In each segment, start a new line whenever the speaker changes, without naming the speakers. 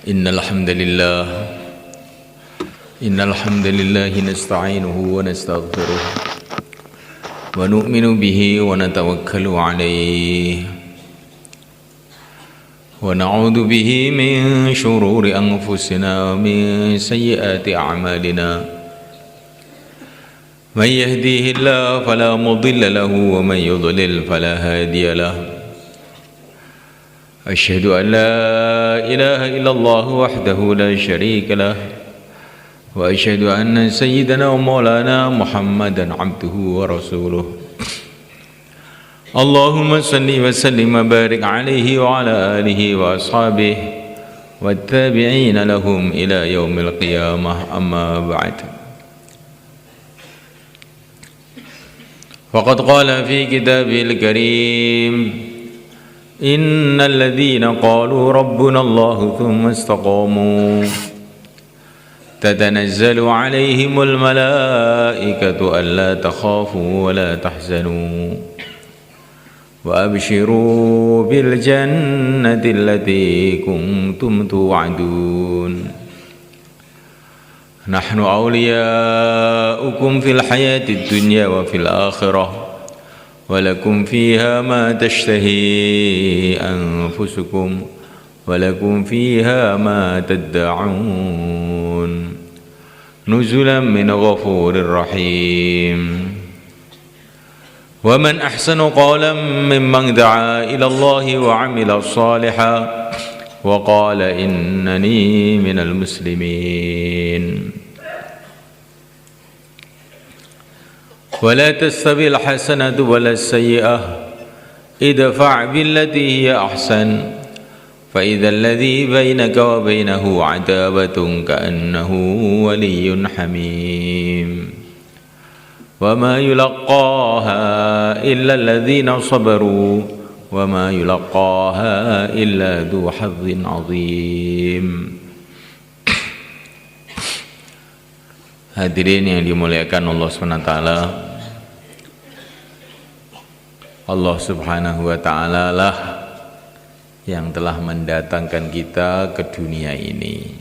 Innal hamdalillah nasta'inuhu wa nastaghfiruh wa nu'minu bihi wa natawakkalu alayhi wa na'udzu bihi min shururi anfusina wa min sayyiati a'malina man yahdihillahu fala mudilla lahu wa man yudlil fala hadiya lahu أشهد أن لا إله إلا الله وحده لا شريك له وأشهد أن سيدنا ومولانا محمدا عبده ورسوله اللهم صل وسلم وبارك عليه وعلى آله وأصحابه والتابعين لهم إلى يوم القيامة أما بعد فقد قال في كتابه الكريم إن الذين قالوا ربنا الله ثم استقاموا تتنزل عليهم الملائكة ألا تخافوا ولا تحزنوا وأبشروا بالجنة التي كنتم توعدون نحن أولياؤكم في الحياة الدنيا وفي الآخرة ولكم فيها ما تشتهي أنفسكم ولكم فيها ما تدعون نزلا من غفور رحيم ومن أحسن قولا ممن دعا إلى الله وعمل صالحا وقال إنني من المسلمين ولا تستوي الحسنة ولا السيئة ادفع بالتي هي أحسن فإذا الذي بينك وبينه عداوة كأنه ولي حميم وما يلقاها إلا الذين صبروا وما يلقاها إلا ذو حظ عظيم. Hadirin yang dimuliakan Allah SWT, Allah Subhanahu wa Ta'ala lah yang telah mendatangkan kita ke dunia ini.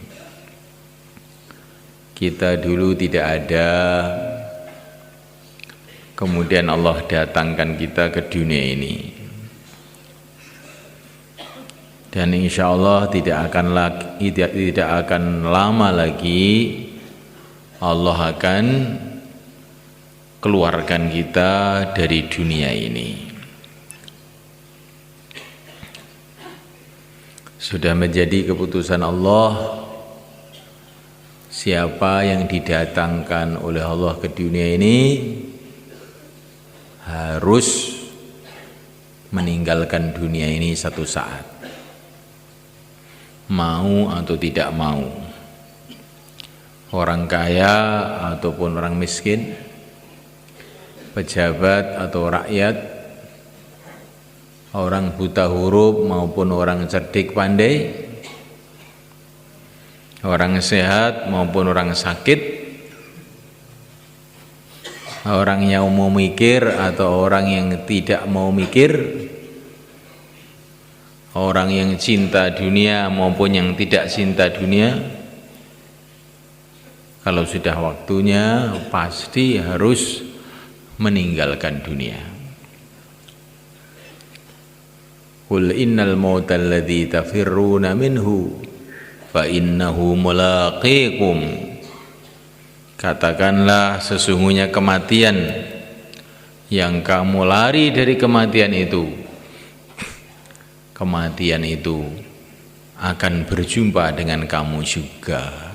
Kita dulu tidak ada, kemudian Allah datangkan kita ke dunia ini. Dan insya Allah tidak akan lama lagi Allah akan keluarkan kita dari dunia ini. Sudah menjadi keputusan Allah, siapa yang didatangkan oleh Allah ke dunia ini harus meninggalkan dunia ini satu saat, mau atau tidak mau. Orang kaya ataupun orang miskin, pejabat atau rakyat, orang buta huruf maupun orang cerdik pandai, orang sehat maupun orang sakit, orang yang mau mikir atau orang yang tidak mau mikir, orang yang cinta dunia maupun yang tidak cinta dunia, kalau sudah waktunya pasti harus meninggalkan dunia. Qul innal mauta alladzi tafirruna minhu fa innahu mulaqikum. Katakanlah sesungguhnya kematian yang kamu lari dari kematian itu akan berjumpa dengan kamu juga.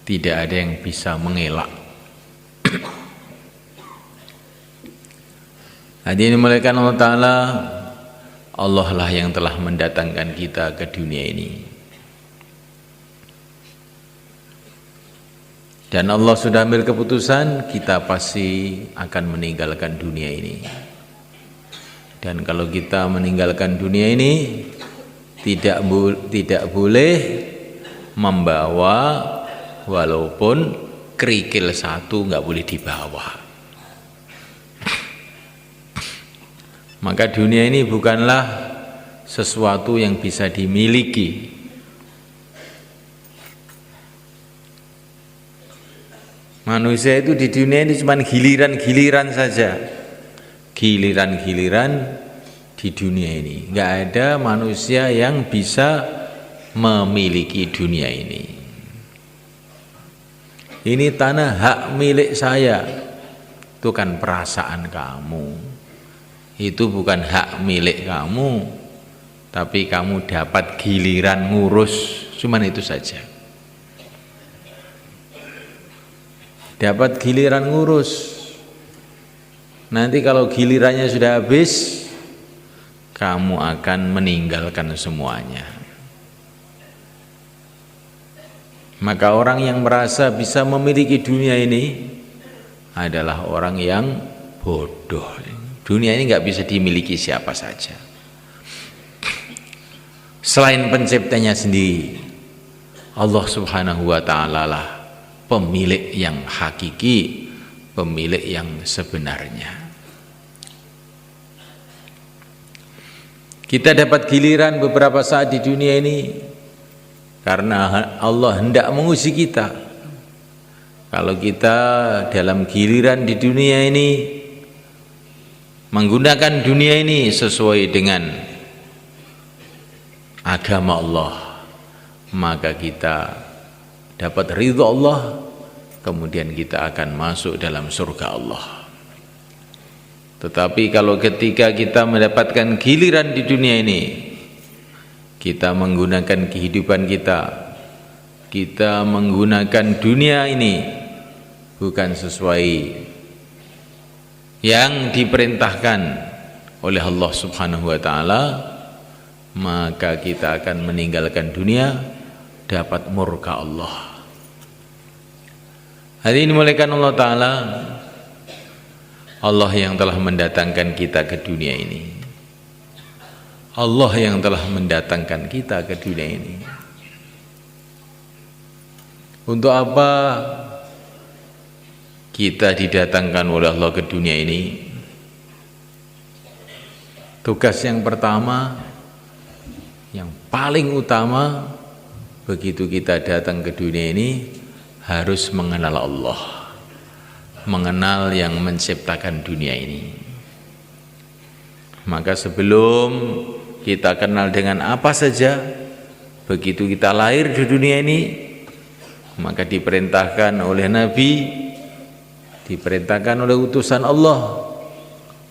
Tidak ada yang bisa mengelak. Hadirin dimuliakan Allah Ta'ala, Allah lah yang telah mendatangkan kita ke dunia ini. Dan Allah sudah ambil keputusan, kita pasti akan meninggalkan dunia ini. Dan kalau kita meninggalkan dunia ini, tidak boleh membawa walaupun kerikil satu, nggak boleh dibawa. Maka dunia ini bukanlah sesuatu yang bisa dimiliki Manusia itu di dunia ini cuma giliran-giliran saja. Giliran-giliran di dunia ini. Nggak ada manusia yang bisa memiliki dunia ini. Ini tanah hak milik saya. Itu kan perasaan kamu. Itu bukan hak milik kamu. Tapi kamu dapat giliran ngurus. Cuman itu saja. Dapat giliran ngurus. Nanti kalau gilirannya sudah habis, kamu akan meninggalkan semuanya. Maka orang yang merasa bisa memiliki dunia ini adalah orang yang bodoh. Dunia ini nggak bisa dimiliki siapa saja selain penciptanya sendiri. Allah Subhanahu wa ta'ala lah pemilik yang hakiki, pemilik yang sebenarnya. Kita dapat giliran beberapa saat di dunia ini karena Allah hendak menguji kita. Kalau kita dalam giliran di dunia ini menggunakan dunia ini sesuai dengan agama Allah, maka kita dapat ridha Allah, kemudian kita akan masuk dalam surga Allah. Tetapi kalau ketika kita mendapatkan giliran di dunia ini, kita menggunakan kehidupan kita menggunakan dunia ini bukan sesuai yang diperintahkan oleh Allah Subhanahu wa ta'ala, maka kita akan meninggalkan dunia, dapat murka Allah. Hari ini muliakan Allah Ta'ala, Allah yang telah mendatangkan kita ke dunia ini. Allah yang telah mendatangkan kita ke dunia ini. Untuk apa kita didatangkan oleh Allah ke dunia ini? Tugas yang pertama, yang paling utama, begitu kita datang ke dunia ini, harus mengenal Allah, mengenal yang menciptakan dunia ini. Maka sebelum kita kenal dengan apa saja, begitu kita lahir di dunia ini, maka diperintahkan oleh Nabi, diperintahkan oleh utusan Allah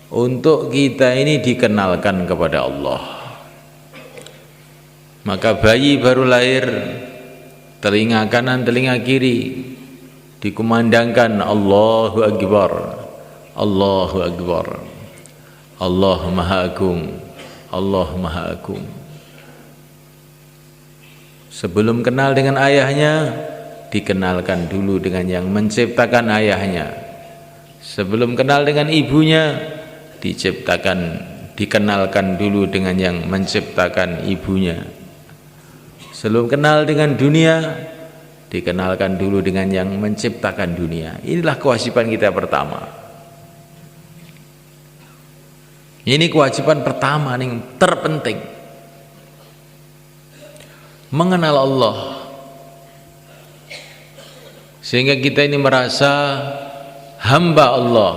untuk kita ini dikenalkan kepada Allah. Maka bayi baru lahir, telinga kanan, telinga kiri dikumandangkan Allahu Akbar, Allahu Akbar, Allah Maha Agung, Allah Maha Agung. Sebelum kenal dengan ayahnya, dikenalkan dulu dengan yang menciptakan ayahnya. Sebelum kenal dengan ibunya, dikenalkan dulu dengan yang menciptakan ibunya. Sebelum kenal dengan dunia, dikenalkan dulu dengan yang menciptakan dunia. Inilah kewajiban kita pertama. Ini kewajiban pertama yang terpenting. Mengenal Allah. Sehingga kita ini merasa hamba Allah,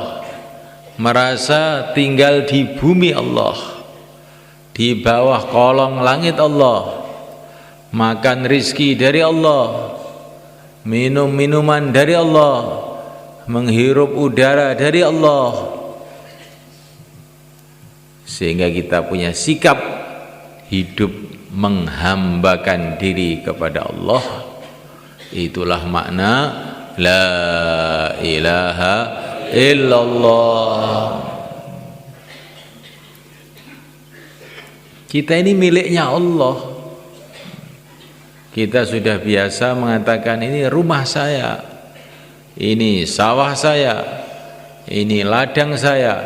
merasa tinggal di bumi Allah, di bawah kolong langit Allah, makan rizki dari Allah, minum minuman dari Allah, menghirup udara dari Allah. Sehingga kita punya sikap hidup menghambakan diri kepada Allah. Itulah makna la ilaha illallah. Kita ini miliknya Allah. Kita sudah biasa mengatakan ini rumah saya, ini sawah saya, ini ladang saya,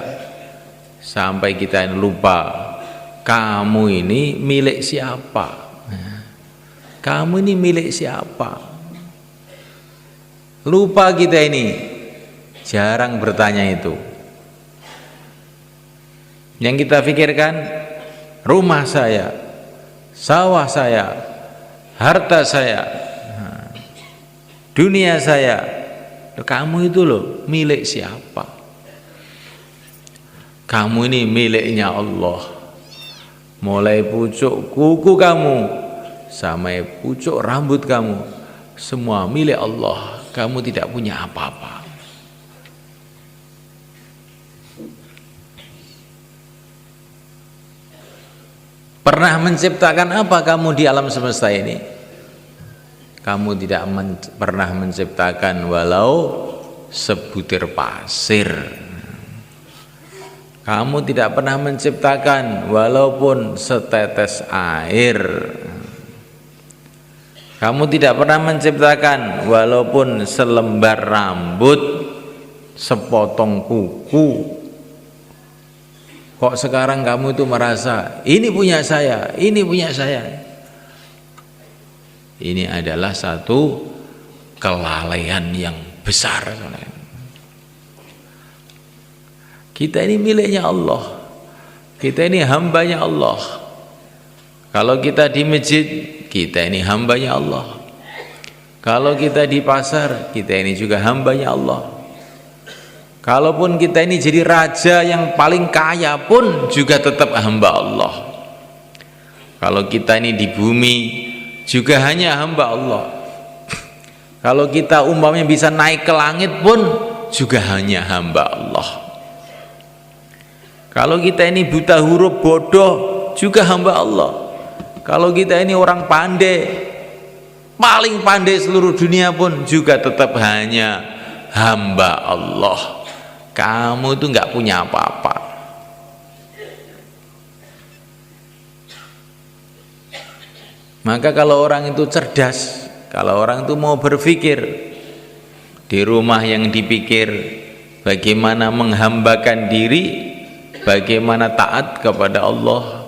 sampai kita lupa kamu ini milik siapa. Kamu ini milik siapa? Lupa kita ini, jarang bertanya itu. Yang kita pikirkan rumah saya, sawah saya, harta saya, dunia saya, Kamu itu loh milik siapa? Kamu ini miliknya Allah. Mulai pucuk kuku kamu sampai pucuk rambut kamu, semua milik Allah. Kamu tidak punya apa-apa. Pernah menciptakan apa kamu di alam semesta ini? Kamu tidak pernah menciptakan walau sebutir pasir. Kamu tidak pernah menciptakan walaupun setetes air. Kamu tidak pernah menciptakan walaupun selembar rambut, sepotong kuku. Kok sekarang kamu itu merasa ini punya saya, ini punya saya. Ini adalah satu kelalaian yang besar. Kita ini miliknya Allah. Kita ini hambanya Allah. Kalau kita di masjid, kita ini hambanya Allah. Kalau kita di pasar, kita ini juga hambanya Allah. Kalaupun kita ini jadi raja yang paling kaya pun juga tetap hamba Allah. Kalau kita ini di bumi juga hanya hamba Allah. Kalau kita umpamanya bisa naik ke langit pun juga hanya hamba Allah. Kalau kita ini buta huruf, bodoh, juga hamba Allah. Kalau kita ini orang pandai, paling pandai seluruh dunia pun juga tetap hanya hamba Allah. Kamu itu nggak punya apa-apa. Maka kalau orang itu cerdas, kalau orang itu mau berpikir, di rumah yang dipikir bagaimana menghambakan diri, bagaimana taat kepada Allah.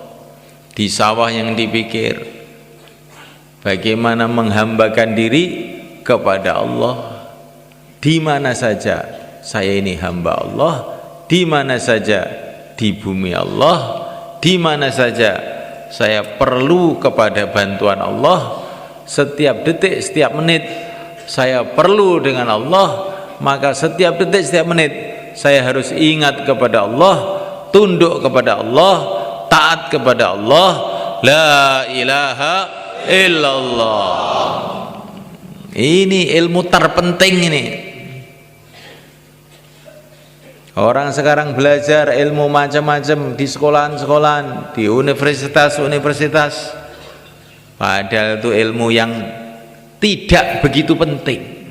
Di sawah yang dipikir bagaimana menghambakan diri kepada Allah. Di mana saja saya ini hamba Allah, di mana saja di bumi Allah, di mana saja saya perlu kepada bantuan Allah, setiap detik, setiap menit saya perlu dengan Allah, maka setiap detik, setiap menit saya harus ingat kepada Allah, tunduk kepada Allah, taat kepada Allah. La ilaha illallah. Ini ilmu terpenting ini. Orang sekarang belajar ilmu macam-macam di sekolahan-sekolahan, di universitas-universitas, padahal itu ilmu yang tidak begitu penting.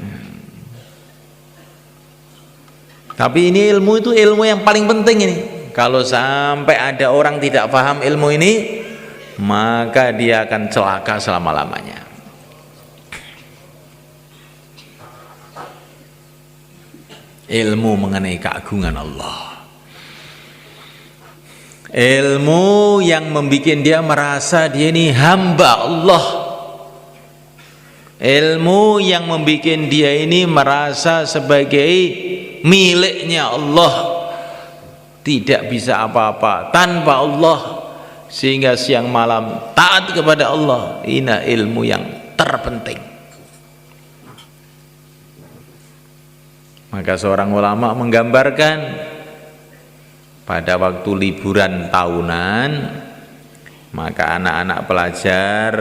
Tapi ini ilmu itu ilmu yang paling penting ini. Kalau sampai ada orang tidak paham ilmu ini, maka dia akan celaka selama-lamanya. Ilmu mengenai keagungan Allah, ilmu yang membuat dia merasa dia ini hamba Allah, ilmu yang membuat dia ini merasa sebagai miliknya Allah, tidak bisa apa-apa tanpa Allah, sehingga siang malam taat kepada Allah. Ini ilmu yang terpenting. Maka seorang ulama menggambarkan pada waktu liburan tahunan, maka anak-anak pelajar,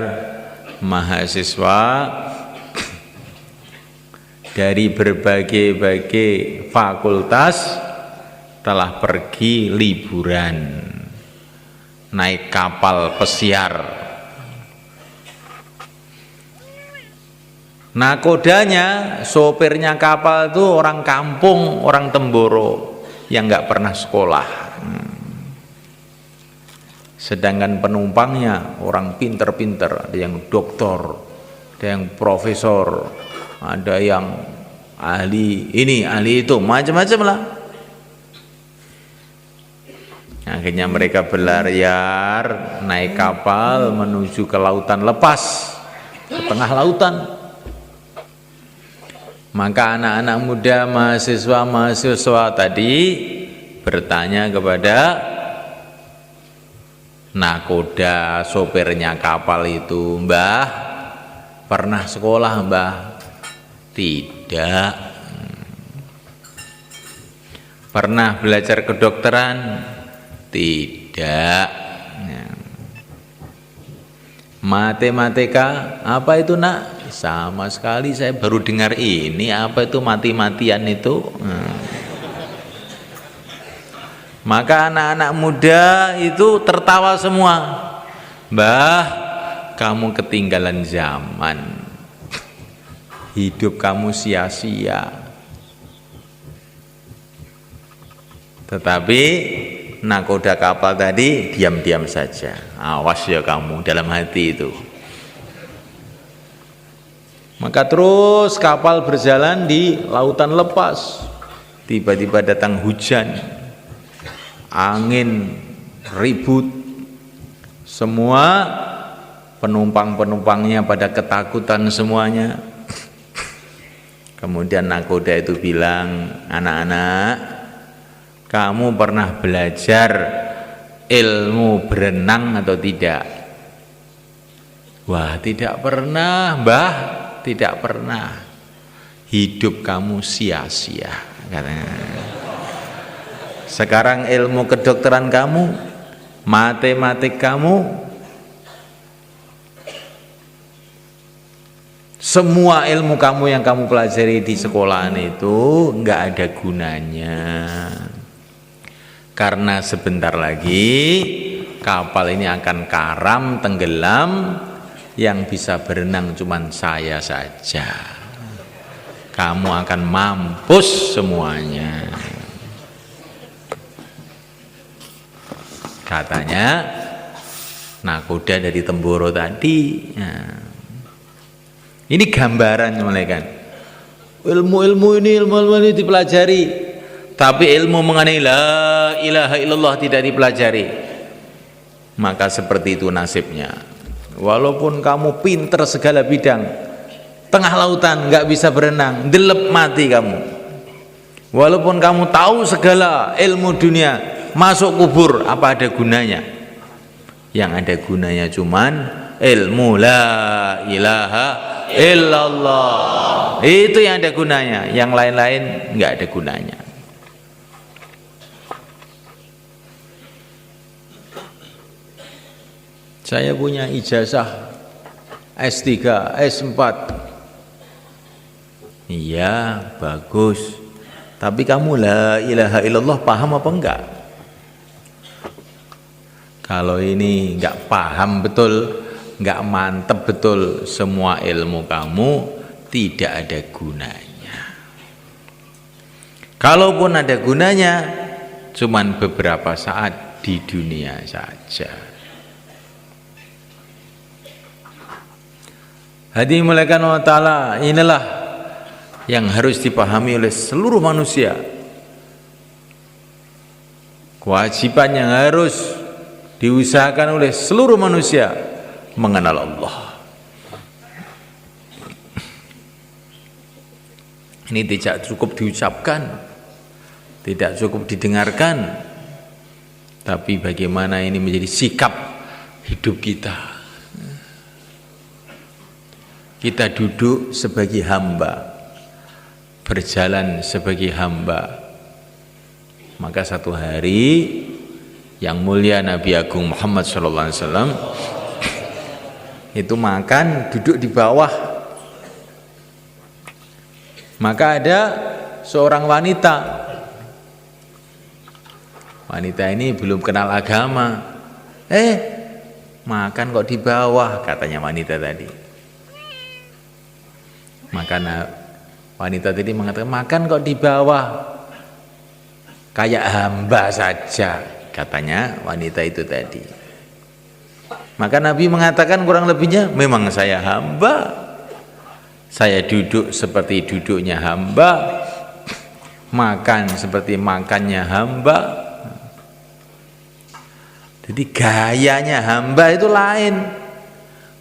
mahasiswa dari berbagai-bagai fakultas telah pergi liburan naik kapal pesiar. Nakodanya, sopirnya kapal itu orang kampung, orang Temboro yang nggak pernah sekolah. Sedangkan penumpangnya orang pinter-pinter, ada yang doktor, ada yang profesor, ada yang ahli ini, ahli itu, macam-macam lah. Akhirnya mereka berlayar naik kapal menuju ke lautan lepas, ke tengah lautan. Maka anak-anak muda, mahasiswa-mahasiswa tadi bertanya kepada nakoda, sopirnya kapal itu, "Mbah, pernah sekolah, Mbah?" "Tidak." Pernah belajar kedokteran? Tidak. Matematika, apa itu nak? Sama sekali saya baru dengar ini, apa itu mati-matian itu? Maka anak-anak muda itu tertawa semua. Mbah, kamu ketinggalan zaman. Hidup kamu sia-sia. Tetapi nakoda kapal tadi diam-diam saja. Awas ya kamu dalam hati itu. Maka terus kapal berjalan di lautan lepas. Tiba-tiba datang hujan, angin ribut. Semua penumpang-penumpangnya pada ketakutan semuanya. Kemudian nakoda itu bilang, anak-anak, kamu pernah belajar ilmu berenang atau tidak? Wah, tidak pernah, Mbah, tidak pernah. Hidup kamu sia-sia, katanya. Sekarang ilmu kedokteran kamu, matematik kamu, semua ilmu kamu yang kamu pelajari di sekolahan itu enggak ada gunanya. Karena sebentar lagi kapal ini akan karam, tenggelam, yang bisa berenang cuma saya saja. Kamu akan mampus semuanya. Katanya nakoda dari Temboro tadi. Ini gambaran malaikat. Ilmu ini dipelajari, tapi ilmu mengenai la ilaha illallah tidak dipelajari. Maka seperti itu nasibnya. Walaupun kamu pinter segala bidang, tengah lautan nggak bisa berenang, delep mati kamu. Walaupun kamu tahu segala ilmu dunia, masuk kubur, apa ada gunanya? Yang ada gunanya cuman ilmu la ilaha illallah. Itu yang ada gunanya, yang lain-lain nggak ada gunanya. Saya punya ijazah S3, S4. Iya, bagus. Tapi kamu la ilaha illallah paham apa enggak? Kalau ini enggak paham betul, enggak mantep betul, semua ilmu kamu tidak ada gunanya. Kalaupun ada gunanya, cuman beberapa saat di dunia saja. Hadirin mulaikan Allah Ta'ala, inilah yang harus dipahami oleh seluruh manusia. Kewajiban yang harus diusahakan oleh seluruh manusia mengenal Allah. Ini tidak cukup diucapkan, tidak cukup didengarkan, tapi bagaimana ini menjadi sikap hidup kita. Kita duduk sebagai hamba, berjalan sebagai hamba. Maka satu hari yang mulia Nabi Agung Muhammad SAW itu makan duduk di bawah. Maka ada seorang wanita. Wanita ini belum kenal agama. Makan kok di bawah, katanya wanita tadi. Maka wanita tadi mengatakan, makan kok di bawah, kayak hamba saja, katanya wanita itu tadi. Maka Nabi mengatakan kurang lebihnya, memang saya hamba, saya duduk seperti duduknya hamba, makan seperti makannya hamba. Jadi gayanya hamba itu lain.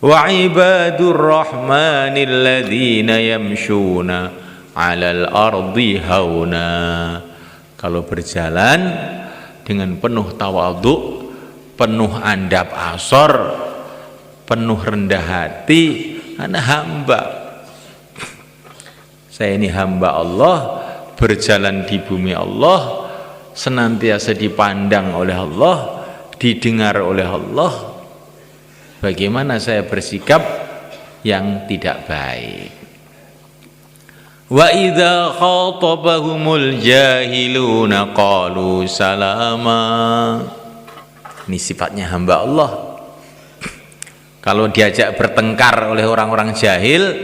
Wa ibadur rahmanil ladzina yamshuna 'alal ardi hauna. Kalau berjalan dengan penuh tawadhu, penuh andap asor, penuh rendah hati, ana hamba. Saya ini hamba Allah, berjalan di bumi Allah, senantiasa dipandang oleh Allah, didengar oleh Allah, bagaimana saya bersikap yang tidak baik? Wa idza khatabahumul jahiluna qalu salama. Ini sifatnya hamba Allah. Kalau diajak bertengkar oleh orang-orang jahil,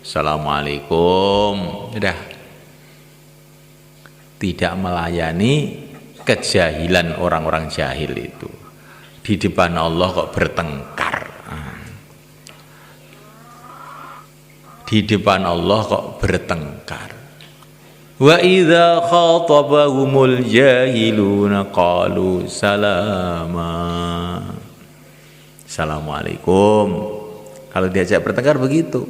assalamualaikum, sudah. Tidak melayani kejahilan orang-orang jahil itu. Di depan Allah kok bertengkar. Di depan Allah kok bertengkar. Wa idza khatabahumul jahiluna qalu salama. Assalamualaikum. Kalau diajak bertengkar begitu.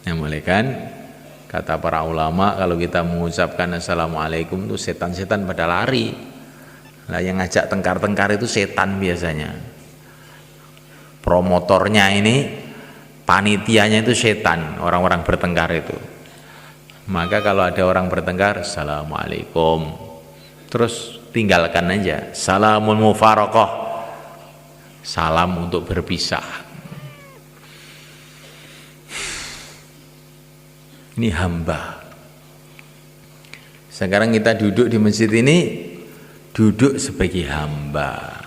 Yang mulai kan kata para ulama, kalau kita mengucapkan assalamualaikum itu setan-setan pada lari. Nah, yang ngajak tengkar-tengkar itu setan biasanya. Promotornya ini, panitianya itu setan, orang-orang bertengkar itu. Maka kalau ada orang bertengkar, assalamualaikum, terus tinggalkan aja. Salamul mufaraqah, salam untuk berpisah. Ini hamba. Sekarang kita duduk di masjid ini, duduk sebagai hamba.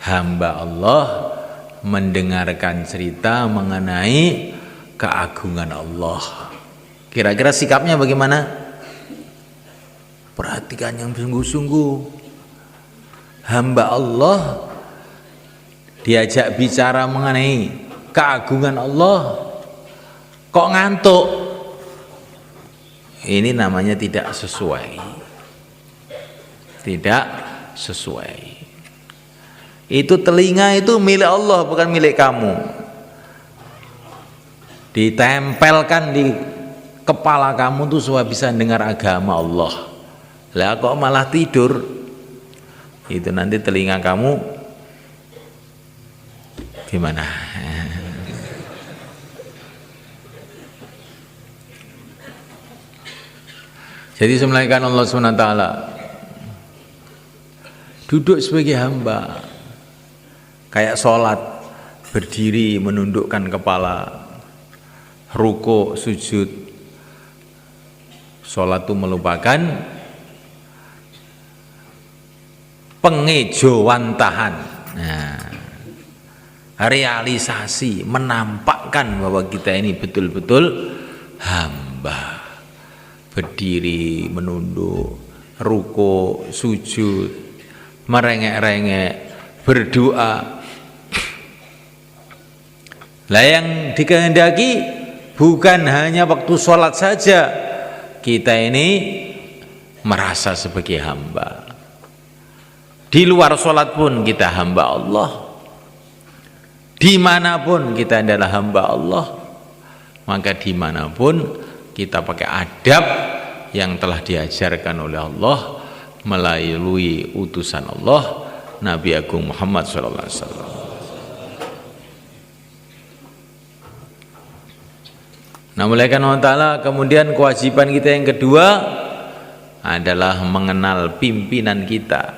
Hamba Allah mendengarkan cerita mengenai keagungan Allah. Kira-kira sikapnya bagaimana? Perhatikan yang sungguh-sungguh. Hamba Allah diajak bicara mengenai keagungan Allah, kok ngantuk? Ini namanya tidak sesuai. Tidak sesuai. Itu telinga itu milik Allah, bukan milik kamu. Ditempelkan di kepala kamu tuh supaya bisa dengar agama Allah. Lah kok malah tidur? Itu nanti telinga kamu gimana? Jadi semulaikan Allah SWT, duduk sebagai hamba. Kayak sholat, berdiri menundukkan kepala, ruku, sujud. Sholat itu melupakan pengejawantahan. Nah, realisasi, menampakkan bahwa kita ini betul-betul hamba. Berdiri, menunduk, ruku, sujud, merengek-rengek, berdoa. Lah yang dikehendaki bukan hanya waktu sholat saja, kita ini merasa sebagai hamba. Di luar sholat pun kita hamba Allah. Dimanapun kita adalah hamba Allah. Maka dimanapun kita pakai adab yang telah diajarkan oleh Allah melalui utusan Allah, Nabi Agung Muhammad SAW. Nah, mulai karena Allah, kemudian kewajiban kita yang kedua adalah mengenal pimpinan kita.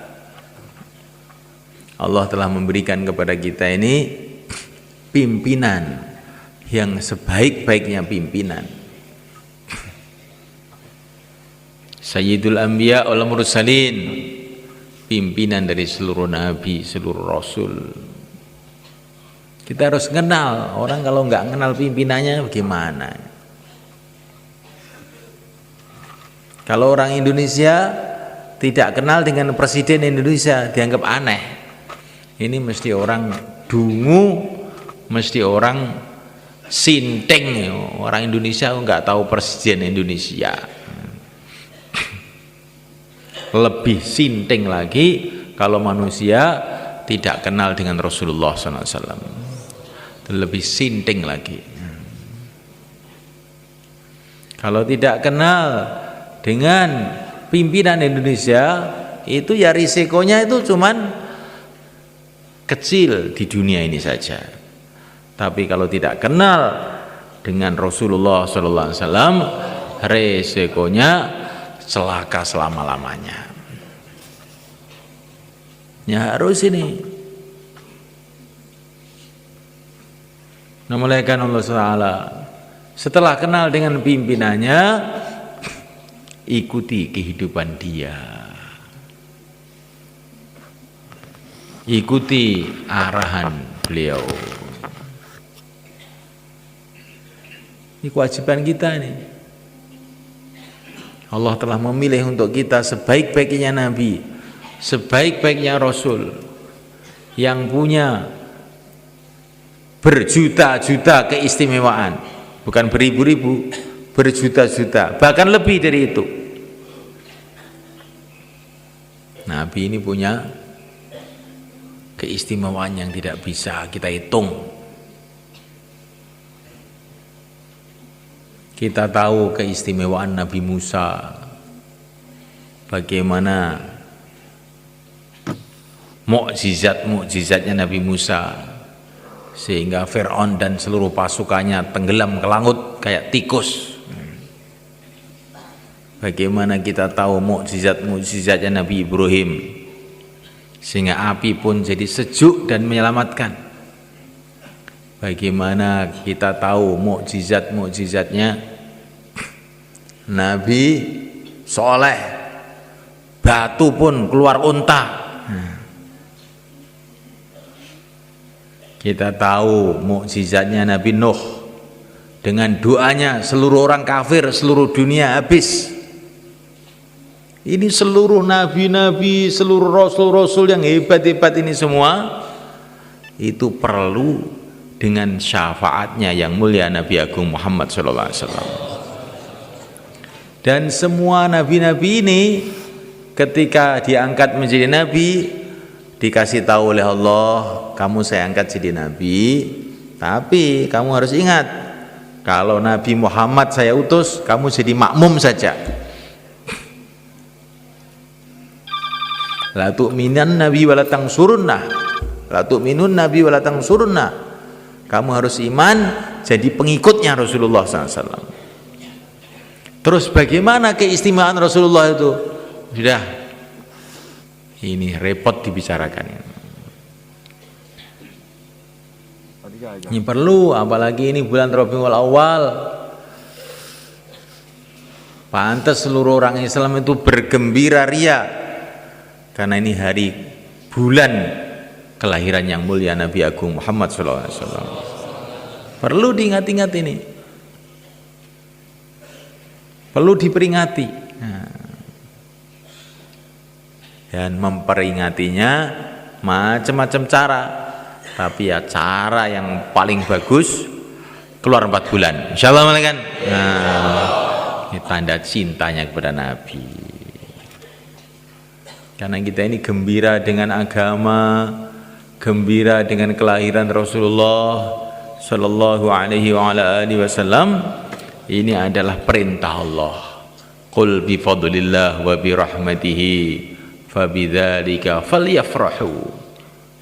Allah telah memberikan kepada kita ini pimpinan yang sebaik-baiknya pimpinan. Sayyidul Anbiya wal Mursalin, pimpinan dari seluruh nabi, seluruh rasul. Kita harus kenal. Orang kalau nggak kenal pimpinannya bagaimana? Kalau orang Indonesia tidak kenal dengan presiden Indonesia, dianggap aneh. Ini mesti orang dungu, mesti orang sinting. Orang Indonesia nggak tahu presiden Indonesia. Lebih sinting lagi kalau manusia tidak kenal dengan Rasulullah SAW. Lebih sinting lagi. Kalau tidak kenal dengan pimpinan Indonesia, itu ya risikonya itu cuman kecil di dunia ini saja. Tapi kalau tidak kenal dengan Rasulullah sallallahu alaihi wasallam, resikonya celaka selama-lamanya. Ya harus ini. Namalakan Allah SWT. Setelah kenal dengan pimpinannya, ikuti kehidupan dia. Ikuti arahan beliau. Ini kewajiban kita nih. Allah telah memilih untuk kita sebaik-baiknya Nabi, sebaik-baiknya Rasul, yang punya berjuta-juta keistimewaan, bukan beribu-ribu, berjuta-juta, bahkan lebih dari itu. Nabi ini punya keistimewaan yang tidak bisa kita hitung. Kita tahu keistimewaan Nabi Musa, bagaimana mukjizat-mukjizatnya Nabi Musa, sehingga Fir'aun dan seluruh pasukannya tenggelam ke laut kayak tikus. Bagaimana kita tahu mukjizat-mukjizatnya Nabi Ibrahim, sehingga api pun jadi sejuk dan menyelamatkan. Bagaimana kita tahu mukjizat-mukjizatnya Nabi Soleh, batu pun keluar unta. Kita tahu mukjizatnya Nabi Nuh, dengan doanya seluruh orang kafir seluruh dunia habis. Ini seluruh nabi-nabi, seluruh rasul-rasul yang hebat-hebat ini semua itu perlu dengan syafaatnya yang mulia Nabi Agung Muhammad SAW. Dan semua nabi-nabi ini ketika diangkat menjadi nabi, dikasih tahu oleh Allah, kamu saya angkat jadi nabi, tapi kamu harus ingat, kalau Nabi Muhammad saya utus, kamu jadi makmum saja. La tu'minan nabi wa la tangsurunnah, la tu'minun nabi wa la tangsurunnah. Kamu harus iman jadi pengikutnya Rasulullah SAW. Terus bagaimana keistimewaan Rasulullah itu? Sudah, ini repot dibicarakan. Ini perlu, apalagi ini bulan Rabiul Awal. Pantas seluruh orang Islam itu bergembira ria, karena ini hari bulan kelahiran yang mulia Nabi Agung Muhammad SAW. Perlu diingat-ingat ini, perlu diperingati. Dan memperingatinya macam-macam cara, tapi ya cara yang paling bagus keluar 4 bulan, insyaallah kan. Ini tanda cintanya kepada Nabi. Karena kita ini gembira dengan agama, gembira dengan kelahiran Rasulullah sallallahu alaihi wa ala alihi wasallam. Ini adalah perintah Allah. Qul bi fadlillah wa bi rahmatihi fabidzalika falyafrahu.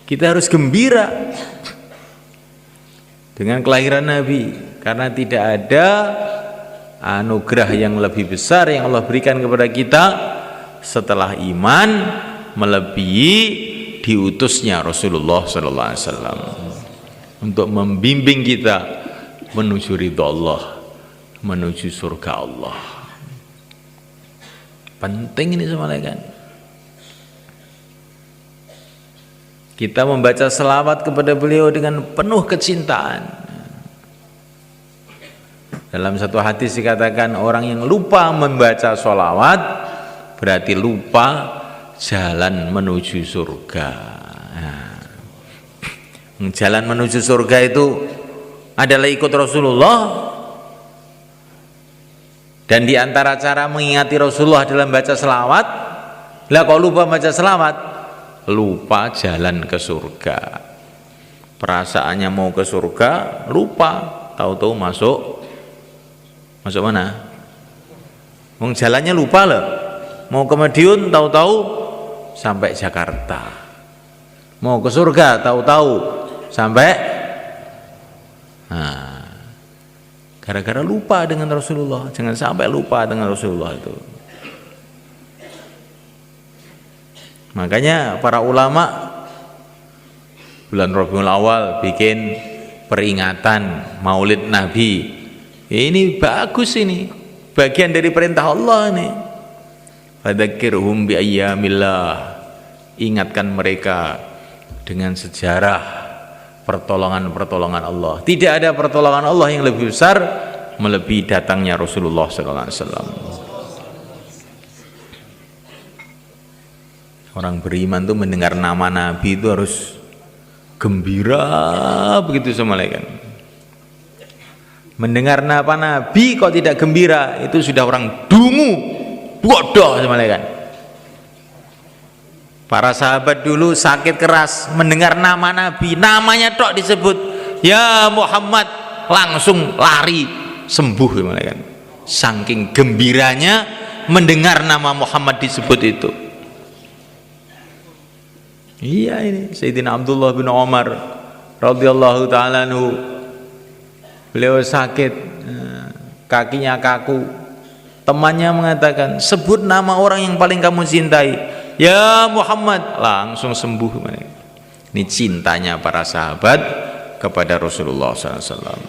Kita harus gembira dengan kelahiran Nabi, karena tidak ada anugerah yang lebih besar yang Allah berikan kepada kita setelah iman melebihi diutusnya Rasulullah sallallahu alaihi wasallam untuk membimbing kita menuju ridha Allah, menuju surga Allah. Penting ini semua kan. Kita membaca selawat kepada beliau dengan penuh kecintaan. Dalam satu hadis dikatakan, orang yang lupa membaca selawat berarti lupa jalan menuju surga. Jalan menuju surga itu adalah ikut Rasulullah, dan di antara cara mengingati Rasulullah adalah membaca selawat. Lah kalau lupa baca selawat, lupa jalan ke surga. Perasaannya mau ke surga, lupa, tahu-tahu masuk mana? Wong jalannya lupa loh. Mau ke Madiun, tahu-tahu sampai Jakarta. Mau ke surga, tahu-tahu sampai Gara-gara lupa dengan Rasulullah. Jangan sampai lupa dengan Rasulullah itu. Makanya para ulama bulan Rabiul Awal bikin peringatan Maulid Nabi. Ini bagus ini. Bagian dari perintah Allah ini. Fadzakirhum bi ayyamillah. Ingatkan mereka dengan sejarah pertolongan-pertolongan Allah. Tidak ada pertolongan Allah yang lebih besar melebihi datangnya Rasulullah sallallahu alaihi wasallam. Orang beriman tuh mendengar nama Nabi itu harus gembira begitu semalaikat. Mendengar nama Nabi kok tidak gembira, itu sudah orang dungu, bodoh semalaikat. Para sahabat dulu sakit keras mendengar nama Nabi, namanya tok disebut, ya Muhammad, langsung lari sembuh kan. Saking gembiranya mendengar nama Muhammad disebut itu. Iya ini Sayyidina Abdullah bin Umar radhiyallahu taala anhu, beliau sakit, kakinya kaku. Temannya mengatakan, sebut nama orang yang paling kamu cintai. Ya Muhammad, langsung sembuh. Ini cintanya para sahabat kepada Rasulullah SAW.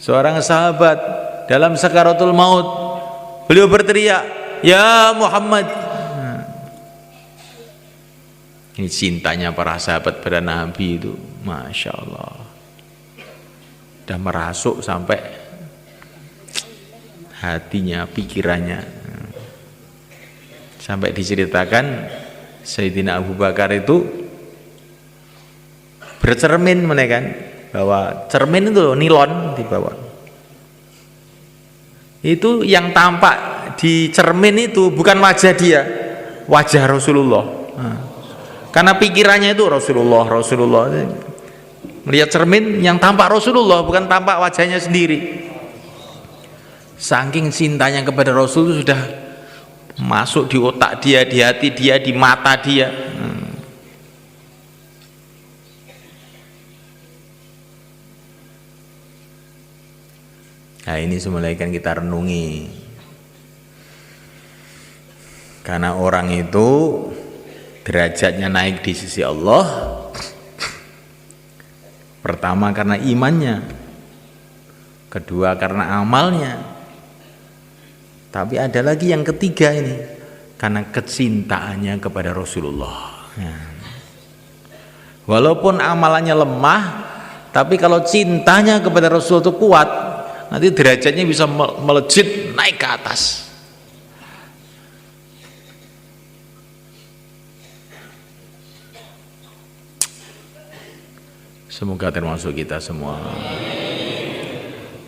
Seorang sahabat dalam sakaratul maut, beliau berteriak, ya Muhammad. Ini cintanya para sahabat pada Nabi itu, Masya Allah. Sudah merasuk sampai hatinya, pikirannya. Sampai diceritakan Sayyidina Abu Bakar itu bercermin menekan bahwa cermin itu nilon di bawah. Itu yang tampak di cermin itu bukan wajah dia, wajah Rasulullah. Karena pikirannya itu Rasulullah. Melihat cermin yang tampak Rasulullah, bukan tampak wajahnya sendiri. Saking cintanya kepada Rasul itu sudah masuk di otak dia, di hati dia, di mata dia. Nah ini semuanya kan kita renungi. Karena orang itu derajatnya naik di sisi Allah. Pertama karena imannya, kedua karena amalnya. Tapi ada lagi yang ketiga ini, karena kecintaannya kepada Rasulullah. Walaupun amalannya lemah, tapi kalau cintanya kepada Rasul itu kuat, nanti derajatnya bisa melejit naik ke atas. Semoga termasuk kita semua.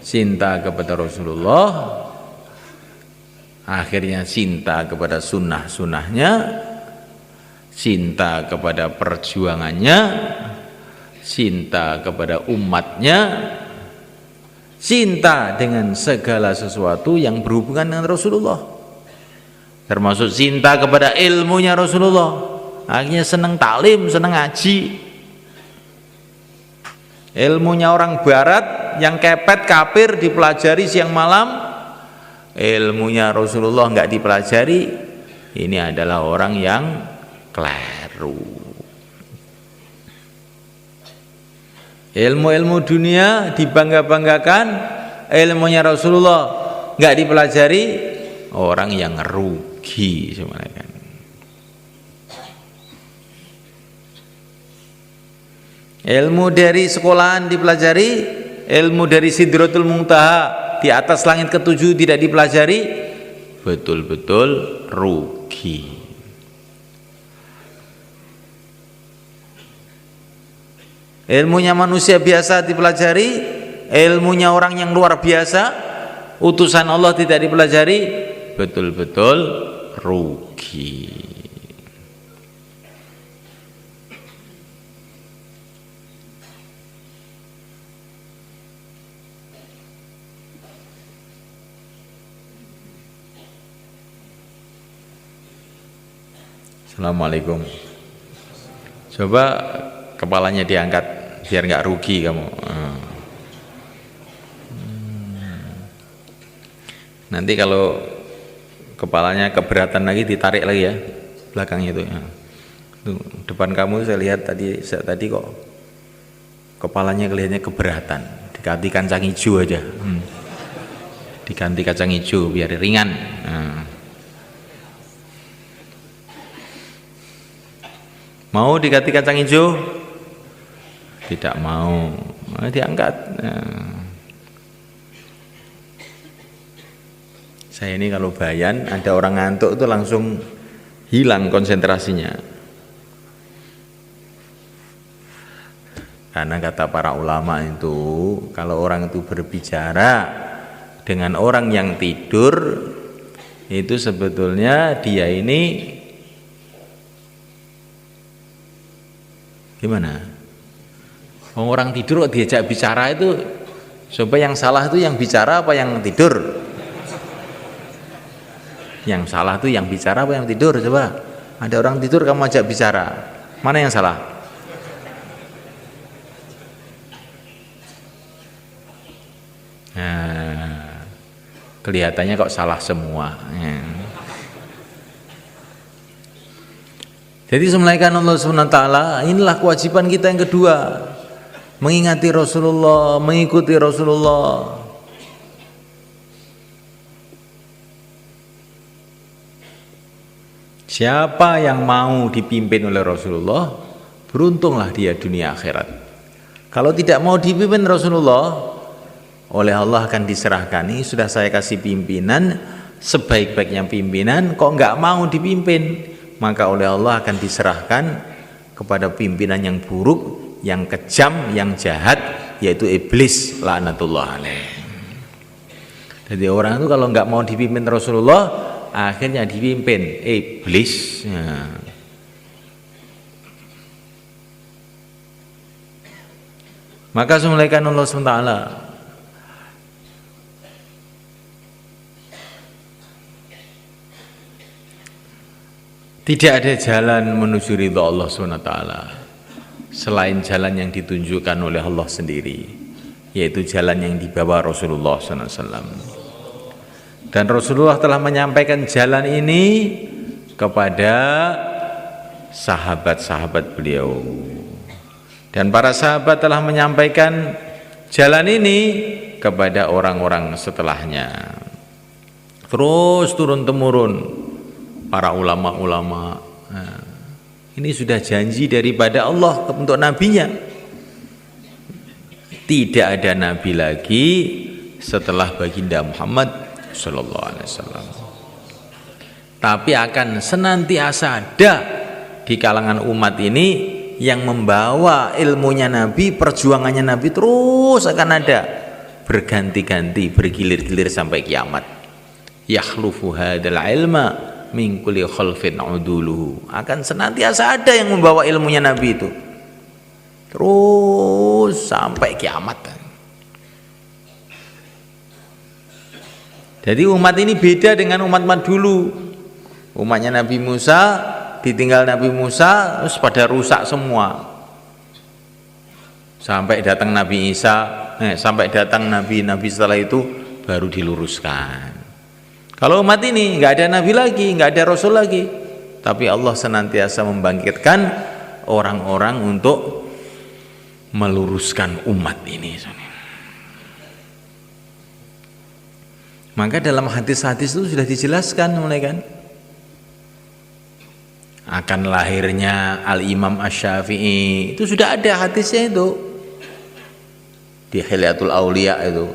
Cinta kepada Rasulullah, akhirnya cinta kepada sunnah-sunnahnya, cinta kepada perjuangannya, cinta kepada umatnya, cinta dengan segala sesuatu yang berhubungan dengan Rasulullah, termasuk cinta kepada ilmunya Rasulullah. Akhirnya senang taklim, senang ngaji. Ilmunya orang barat yang kepet kafir dipelajari siang malam, ilmunya Rasulullah enggak dipelajari. Ini adalah orang yang keliru. Ilmu-ilmu dunia dibangga-banggakan, ilmunya Rasulullah enggak dipelajari, orang yang rugi sebenarnya. Ilmu dari sekolahan dipelajari, ilmu dari Sidratul Muntaha di atas langit ketujuh tidak dipelajari, betul-betul rugi. Ilmunya manusia biasa dipelajari, ilmunya orang yang luar biasa, utusan Allah tidak dipelajari, betul-betul rugi. Assalamualaikum. Coba kepalanya diangkat biar nggak rugi kamu. Nanti kalau kepalanya keberatan lagi ditarik lagi ya belakangnya itu. Ya. Tuh, depan kamu saya lihat tadi kok kepalanya kelihatannya keberatan. Diganti kacang hijau aja. Diganti kacang hijau biar ringan. Mau diganti kacang hijau? Tidak mau. Diangkat. Saya ini kalau bayan ada orang ngantuk itu langsung hilang konsentrasinya. Karena kata para ulama itu kalau orang itu berbicara dengan orang yang tidur itu sebetulnya dia ini gimana? Orang tidur kok diajak bicara itu supaya yang salah itu yang bicara apa yang tidur? Yang salah itu yang bicara apa yang tidur? Coba ada orang tidur kamu ajak bicara, mana yang salah? Nah, kelihatannya kok salah semua. Jadi semulaikan Allah SWT, inilah kewajiban kita yang kedua, mengingati Rasulullah, mengikuti Rasulullah. Siapa yang mau dipimpin oleh Rasulullah, beruntunglah dia dunia akhirat. Kalau tidak mau dipimpin Rasulullah, oleh Allah akan diserahkan, ini sudah saya kasih pimpinan, sebaik-baiknya pimpinan, kok nggak mau dipimpin, maka oleh Allah akan diserahkan kepada pimpinan yang buruk, yang kejam, yang jahat, yaitu iblis laknatullah alaih. Jadi orang itu kalau nggak mau dipimpin Rasulullah, akhirnya dipimpin iblis. Maka semulaikan Allah SWT, tidak ada jalan menuju ridha Allah SWT selain jalan yang ditunjukkan oleh Allah sendiri, yaitu jalan yang dibawa Rasulullah SAW. Dan Rasulullah telah menyampaikan jalan ini kepada sahabat-sahabat beliau. Dan para sahabat telah menyampaikan jalan ini kepada orang-orang setelahnya. Terus turun-temurun para ulama-ulama. Nah, ini sudah janji daripada Allah untuk nabinya. Tidak ada nabi lagi setelah baginda Muhammad sallallahu alaihi wasallam. Tapi akan senantiasa ada di kalangan umat ini yang membawa ilmunya Nabi, perjuangannya Nabi terus akan ada, berganti-ganti, bergilir-gilir sampai kiamat. Yakhlufu hadzal ilma min kulli khalfin uduluhu, akan senantiasa ada yang membawa ilmunya Nabi itu terus sampai kiamat. Jadi umat ini beda dengan umat-umat dulu. Umatnya Nabi Musa, ditinggal Nabi Musa terus pada rusak semua, sampai datang Nabi Isa, sampai datang nabi-nabi setelah itu baru diluruskan. Kalau umat ini nggak ada nabi lagi, nggak ada rasul lagi, tapi Allah senantiasa membangkitkan orang-orang untuk meluruskan umat ini. Maka dalam hadis-hadis itu sudah dijelaskan mulai kan, akan lahirnya Al-Imam Asy-Syafi'i itu sudah ada hadisnya itu di Hilyatul Auliya itu,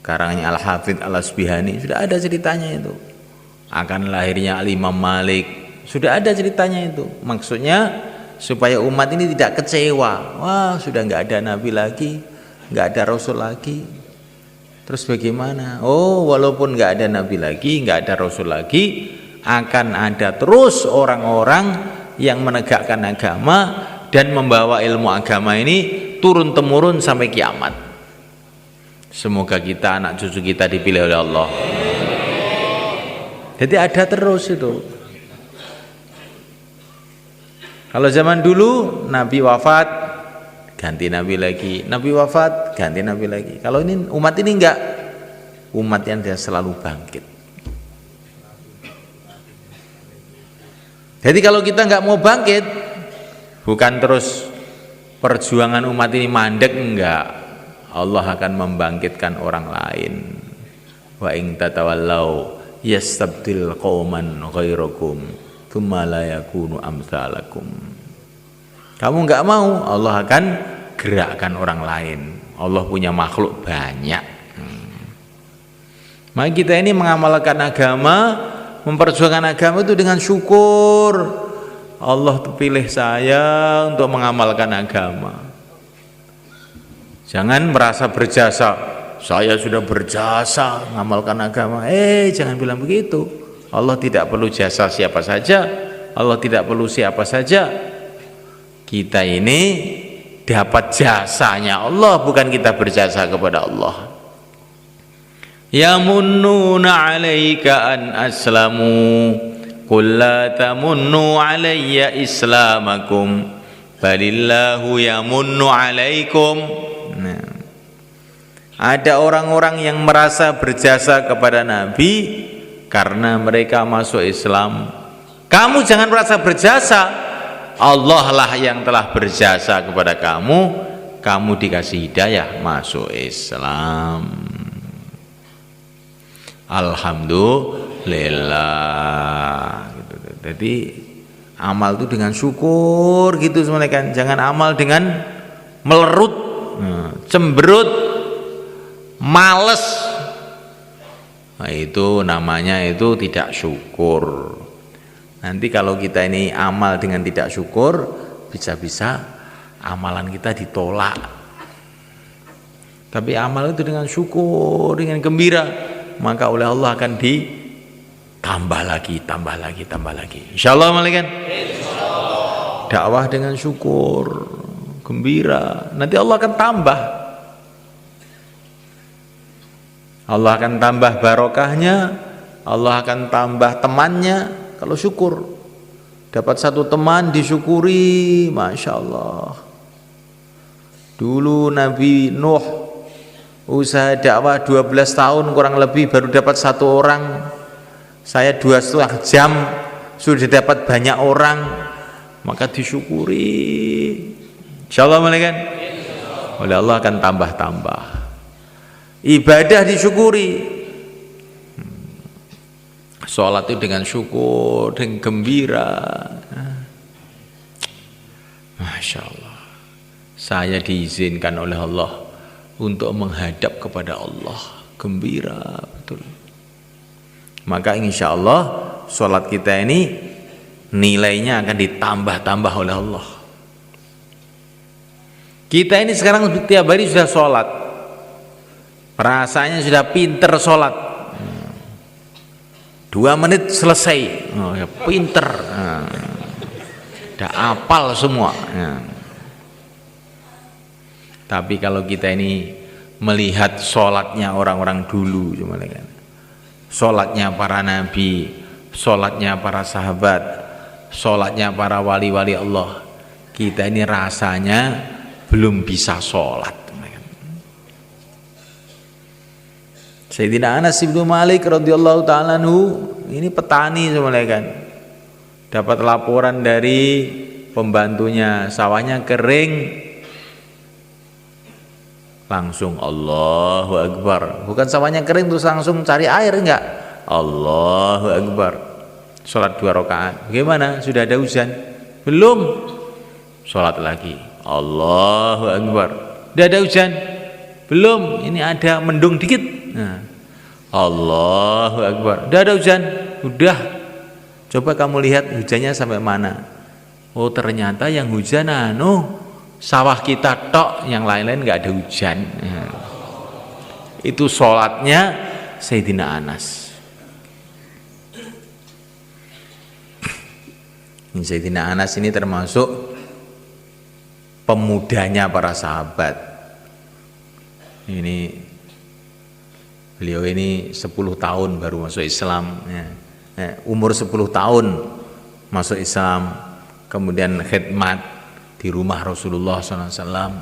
karangannya Al-Hafidz Al-Asbihani, sudah ada ceritanya itu. Akan lahirnya Al-Imam Malik, sudah ada ceritanya itu. Maksudnya supaya umat ini tidak kecewa, wah sudah nggak ada nabi lagi, nggak ada rasul lagi, terus bagaimana? Oh, walaupun nggak ada nabi lagi, nggak ada rasul lagi, akan ada terus orang-orang yang menegakkan agama dan membawa ilmu agama ini turun temurun sampai kiamat. Semoga kita, anak cucu kita dipilih oleh Allah. Jadi ada terus itu. Kalau zaman dulu Nabi wafat, ganti Nabi lagi, Nabi wafat, ganti Nabi lagi. Kalau ini umat ini enggak, umat yang dia selalu bangkit. Jadi kalau kita nggak mau bangkit, bukan terus perjuangan umat ini mandek, enggak. Allah akan membangkitkan orang lain. Wa in tatawallau yastabdil qauman ghairakum tsumma la yakunu amsalakum. Kamu enggak mau, Allah akan gerakkan orang lain. Allah punya makhluk banyak. Maka kita ini mengamalkan agama, memperjuangkan agama itu dengan syukur. Allah pilih saya untuk mengamalkan agama. Jangan merasa berjasa, saya sudah berjasa mengamalkan agama. Jangan bilang begitu. Allah tidak perlu jasa siapa saja, Allah tidak perlu siapa saja. Kita ini dapat jasanya Allah, bukan kita berjasa kepada Allah. Yamunnuna 'alaika an aslamu qul la tamunnu 'alayya islamakum balillahu yamunnu 'alaikum. Nah, ada orang-orang yang merasa berjasa kepada Nabi karena mereka masuk Islam. Kamu jangan merasa berjasa, Allah lah yang telah berjasa kepada kamu. Kamu dikasih hidayah masuk Islam. Alhamdulillah. Jadi amal itu dengan syukur gitu semuanya kan. Jangan amal dengan melerut, cemberut, males. Nah, itu namanya itu tidak syukur. Nanti kalau kita ini amal dengan tidak syukur, bisa-bisa amalan kita ditolak. Tapi amal itu dengan syukur, dengan gembira, maka oleh Allah akan ditambah lagi, tambah lagi, tambah lagi. Insyaallah malaikat. Dakwah dengan syukur, gembira, nanti Allah akan tambah. Allah akan tambah barokahnya, Allah akan tambah temannya. Kalau syukur, dapat satu teman disyukuri, Masya Allah. Dulu Nabi Nuh usaha dakwah 12 tahun kurang lebih baru dapat satu orang. Saya 2,5 jam sudah dapat banyak orang, maka disyukuri. Insyaallah malaikat. Oleh Allah akan tambah-tambah. Ibadah disyukuri. Sholat itu dengan syukur, dengan gembira. Masya Allah. Saya diizinkan oleh Allah untuk menghadap kepada Allah, gembira betul. Maka insya Allah sholat kita ini nilainya akan ditambah-tambah oleh Allah. Kita ini sekarang tiap hari sudah sholat, rasanya sudah pinter sholat, 2 menit selesai, ya pinter, udah apal semua. Tapi kalau kita ini melihat sholatnya orang-orang dulu, cuma kan, sholatnya para nabi, sholatnya para sahabat, sholatnya para wali-wali Allah, kita ini rasanya belum bisa sholat. Sayyidina Anas bin Malik radhiyallahu ta'ala anhu ini petani semuanya kan, dapat laporan dari pembantunya sawahnya kering, langsung Allahu Akbar. Bukan sawahnya kering terus langsung cari air, enggak, Allahu Akbar. Sholat 2 rakaat. Bagaimana? Sudah ada hujan? Belum. Sholat lagi, Allahu Akbar. Sudah ada hujan? Belum. Ini ada mendung dikit. Nah, Allahu Akbar. Sudah ada hujan? Sudah. Coba kamu lihat hujannya sampai mana. Oh ternyata yang hujan sawah kita tok, yang lain-lain nggak ada hujan. Itu sholatnya Sayyidina Anas. Sayyidina Anas ini termasuk pemudanya para sahabat. Ini beliau ini 10 tahun baru masuk Islam, umur 10 tahun masuk Islam, kemudian khidmat di rumah Rasulullah SAW,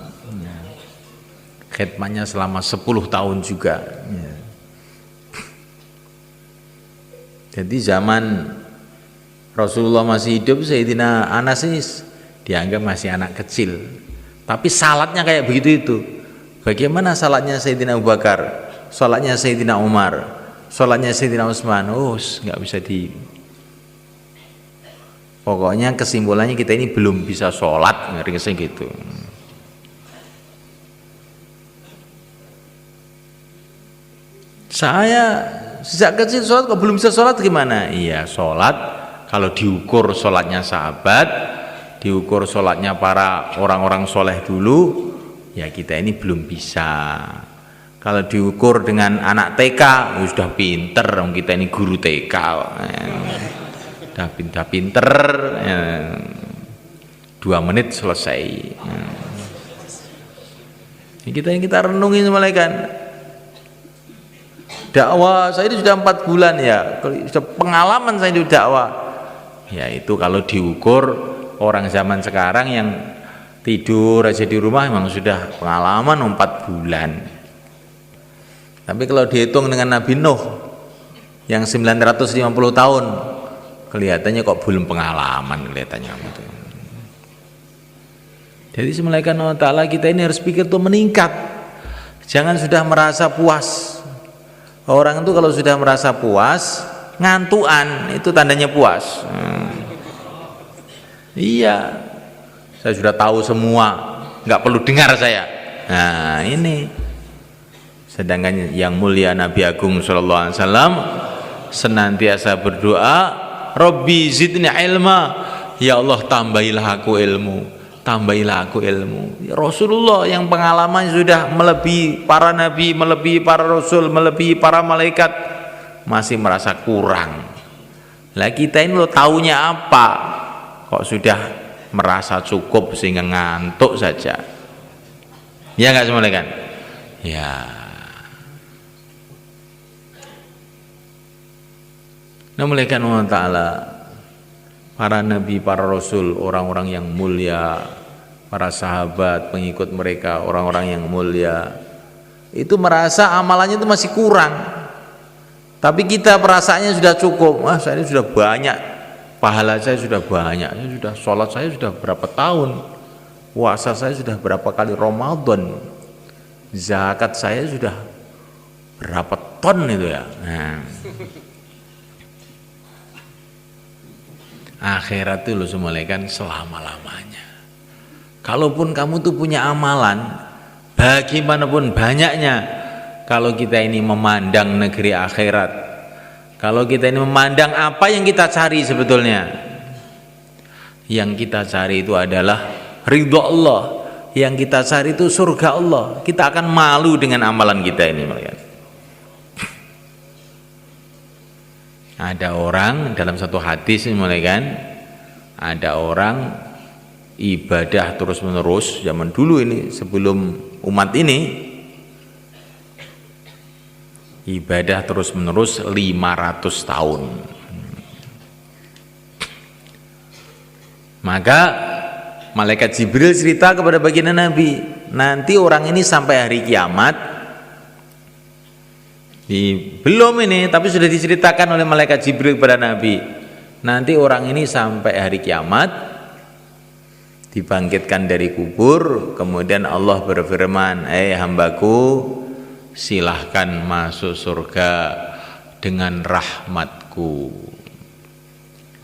khidmatnya selama 10 tahun juga. Jadi zaman Rasulullah masih hidup, Sayyidina Anas ini dianggap masih anak kecil. Tapi salatnya kayak begitu itu. Bagaimana salatnya Sayyidina Abu Bakar, salatnya Sayyidina Umar, salatnya Sayyidina Utsman? Nggak bisa di. Pokoknya kesimpulannya kita ini belum bisa sholat, ngeringnya gitu. Saya sejak kecil sholat kok belum bisa sholat gimana? Iya, sholat kalau diukur sholatnya sahabat, diukur sholatnya para orang-orang soleh dulu, ya kita ini belum bisa. Kalau diukur dengan anak TK, ya sudah pinter, kita ini guru TK, udah pinter, 2 menit selesai. Kita renungin malaikat. Dakwah saya itu sudah 4 bulan ya, pengalaman saya itu dakwah. Ya itu kalau diukur orang zaman sekarang yang tidur aja di rumah memang sudah pengalaman 4 bulan. Tapi kalau dihitung dengan Nabi Nuh yang 950 tahun, kelihatannya kok belum pengalaman kelihatannya. Jadi semalakan Allah Ta'ala kita ini harus pikir tuh meningkat. Jangan sudah merasa puas. Orang itu kalau sudah merasa puas, ngantuan itu tandanya puas. Iya, saya sudah tahu semua, nggak perlu dengar saya. Nah ini, sedangkan yang mulia Nabi Agung Sallallahu Alaihi Wasallam senantiasa berdoa, Robbi zidni ilma, ya Allah tambahilah aku ilmu. Tambahilah aku ilmu. Rasulullah yang pengalaman sudah melebihi para nabi, melebihi para rasul, melebihi para malaikat, masih merasa kurang. Lah kita ini lo taunya apa? Kok sudah merasa cukup sehingga ngantuk saja? Ya nggak semua kan? Ya. Nah malaikat Allah Ta'ala, para nabi, para rasul, orang-orang yang mulia, para sahabat, pengikut mereka, orang-orang yang mulia, itu merasa amalannya itu masih kurang. Tapi kita perasaannya sudah cukup. Saya ini sudah banyak, pahala saya sudah banyak, saya sudah sholat saya sudah berapa tahun, puasa saya sudah berapa kali Ramadan, zakat saya sudah berapa ton itu ya. Akhirat itu lo semua kan selama-lamanya. Kalaupun kamu tuh punya amalan, bagaimanapun banyaknya, kalau kita ini memandang negeri akhirat, kalau kita ini memandang apa yang kita cari sebetulnya, yang kita cari itu adalah ridho Allah, yang kita cari itu surga Allah. Kita akan malu dengan amalan kita ini, melihat. Ada orang dalam satu hadis mulai kan, ada orang ibadah terus menerus zaman dulu ini sebelum umat ini, ibadah terus menerus 500 tahun. Maka malaikat Jibril cerita kepada baginda Nabi, nanti orang ini sampai hari kiamat. Belum ini, tapi sudah diceritakan oleh malaikat Jibril kepada Nabi. Nanti orang ini sampai hari kiamat dibangkitkan dari kubur, kemudian Allah berfirman, hambaku, silahkan masuk surga dengan rahmatku.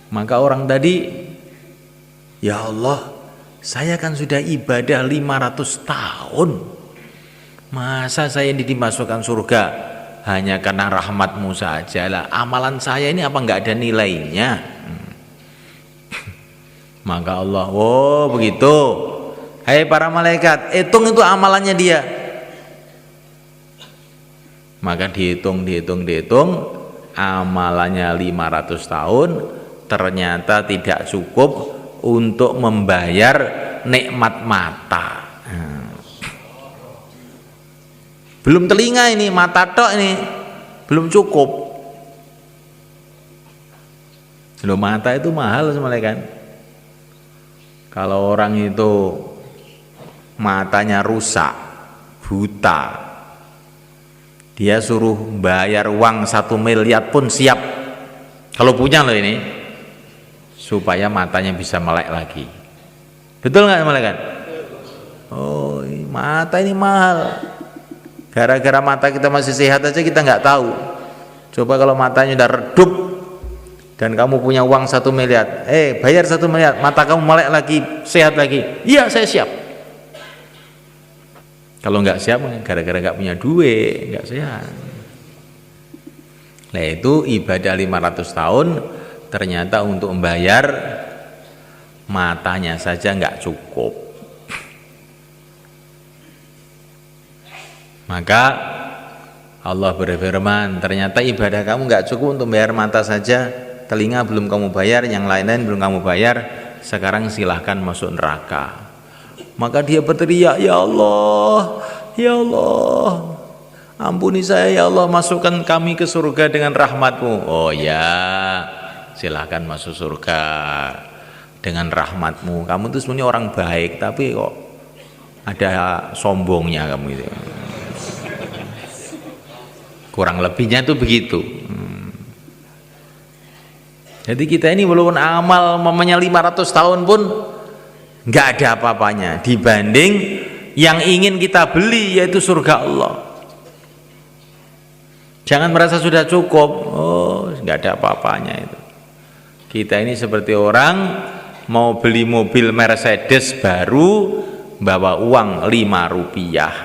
Maka orang tadi, ya Allah, saya kan sudah ibadah 500 tahun, masa saya ini dimasukkan surga hanya karena rahmatmu saja lah? Amalan saya ini apa enggak ada nilainya? Maka Allah, oh begitu, hai para malaikat, hitung itu amalannya dia. Maka dihitung, amalannya 500 tahun ternyata tidak cukup untuk membayar nikmat mata. Belum telinga ini, mata tok ini belum cukup. Loh, mata itu mahal semuanya kan. Kalau orang itu matanya rusak, buta, dia suruh bayar uang 1 miliar pun siap. Kalau punya loh ini, supaya matanya bisa melek lagi. Betul nggak malaikat? Oh, mata ini mahal. Gara-gara mata kita masih sehat aja kita nggak tahu. Coba kalau matanya udah redup dan kamu punya uang 1 miliar, bayar 1 miliar, mata kamu melek lagi, sehat lagi. Iya, saya siap. Kalau nggak siap, gara-gara nggak punya duit, nggak sehat. Nah itu ibadah 500 tahun, ternyata untuk membayar matanya saja nggak cukup. Maka Allah berfirman, ternyata ibadah kamu nggak cukup untuk bayar mata saja, telinga belum kamu bayar, yang lain-lain belum kamu bayar, sekarang silahkan masuk neraka. Maka dia berteriak, ya Allah, ampuni saya ya Allah, masukkan kami ke surga dengan rahmatmu. Oh ya, silahkan masuk surga dengan rahmatmu. Kamu itu sebenarnya orang baik, tapi kok ada sombongnya kamu itu. Kurang lebihnya itu begitu. Jadi kita ini walaupun amal mamanya 500 tahun pun nggak ada apa-apanya dibanding yang ingin kita beli, yaitu surga Allah. Jangan merasa sudah cukup, nggak ada apa-apanya itu. Kita ini seperti orang mau beli mobil Mercedes baru, bawa uang 5 rupiah.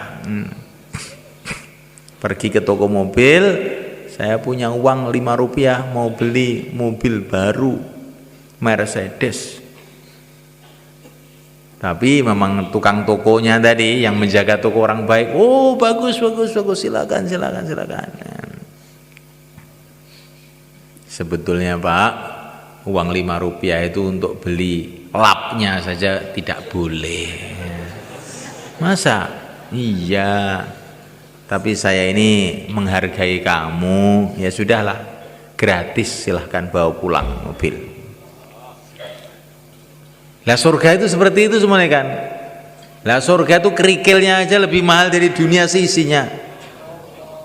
Pergi ke toko mobil, saya punya uang 5 rupiah mau beli mobil baru Mercedes. Tapi memang tukang tokonya tadi yang menjaga toko orang baik, oh bagus, silakan. Sebetulnya Pak, uang 5 rupiah itu untuk beli lapnya saja tidak boleh. Masa? Iya. Tapi saya ini menghargai kamu, ya sudahlah, gratis, silahkan bawa pulang mobil. Lah surga itu seperti itu semuanya kan. Lah surga itu kerikilnya aja lebih mahal dari dunia seisinya.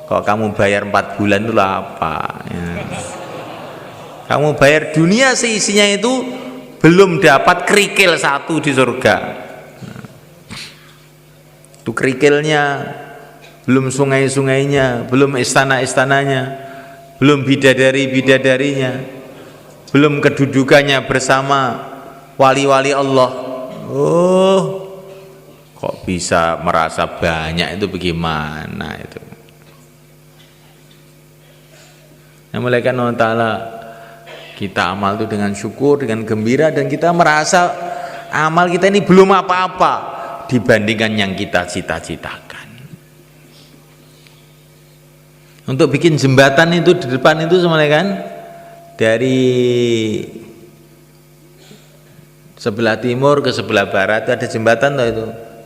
Kok kamu bayar 4 bulan itu apa ya. Kamu bayar dunia seisinya itu belum dapat kerikil 1 di surga. Itu kerikilnya, belum sungai-sungainya, belum istana-istananya, belum bidadari-bidadarinya, belum kedudukannya bersama wali-wali Allah. Oh, kok bisa merasa banyak itu bagaimana itu? Nah, malaikat Allah Ta'ala, kita amal itu dengan syukur, dengan gembira, dan kita merasa amal kita ini belum apa-apa dibandingkan yang kita cita-citakan. Untuk bikin jembatan itu di depan itu semuanya kan, dari sebelah timur ke sebelah barat itu ada jembatan